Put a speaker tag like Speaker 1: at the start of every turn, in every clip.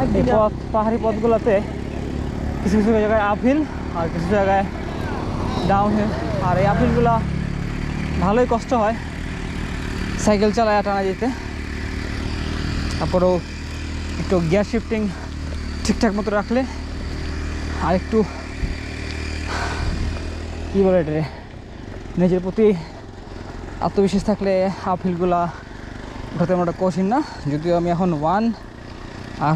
Speaker 1: এই পথ পাহাড়ি পথগুলোতে কিছু কিছু জায়গায় আপহিল আর কিছু জায়গায় ডাউনহিল। আর এই আপহিলগুলো ভালোই কষ্ট হয় সাইকেল চালায় টানা যেতে। তারপরেও একটু গিয়ার শিফটিং ঠিকঠাক মতো রাখলে আর একটু কী বলে এটা, নিজের প্রতি আত্মবিশ্বাস থাকলে আপহিলগুলা উঠাতে আমরা কঠিন না। যদিও আমি এখন 1 আর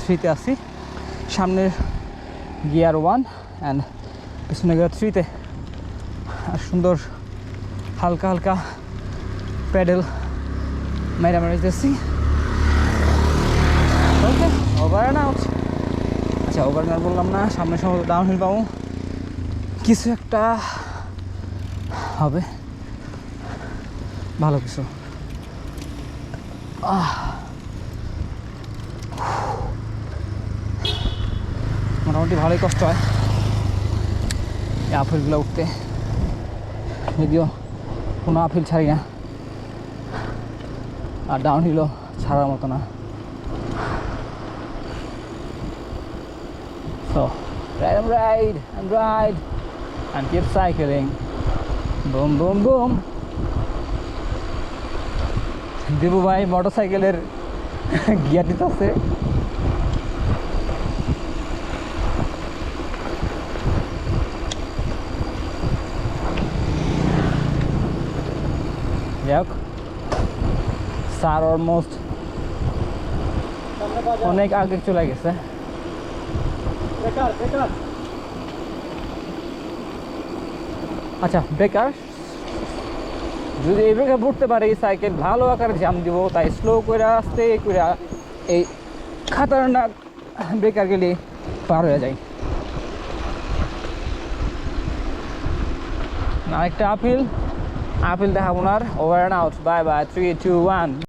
Speaker 1: 3-তে আছি, সামনের গিয়ার 1 অ্যান্ড পিছনে গিয়ার 3-তে। আর সুন্দর হালকা হালকা প্যাডেল মেরা দিতেছি। ওকে, ওভার না আচ্ছা, ওভার না বললাম না, সামনে সম্ভবত ডাউনহিল পাবো, কিছু একটা হবে ভালো কিছু। মোটামুটি ভালোই কষ্ট হয় এই আপহিলগুলো উঠতে, যদিও কোনো আপহিল ছাড়ি না আর ডাউনহিলও ছাড়ার মতো না। So ride and keep cycling. Boom boom boom. Debu ভাই মোটরসাইকেলের গিয়ার দিতে আছে। যাক, স্যার অলমোস্ট অনেক আগে চলে গেছে। আচ্ছা, ব্রেকার যদি এই ব্রেকার পড়তে পারে এই সাইকেল ভালো আকারে জাম দিব, তাই স্লো করে আস্তে করে এই খাতারনাক ব্রেকার গেলে পার হয়ে যায়। আরেকটা আপহিল দেখাবো না। Over and out, bye bye, 3, 2, 1।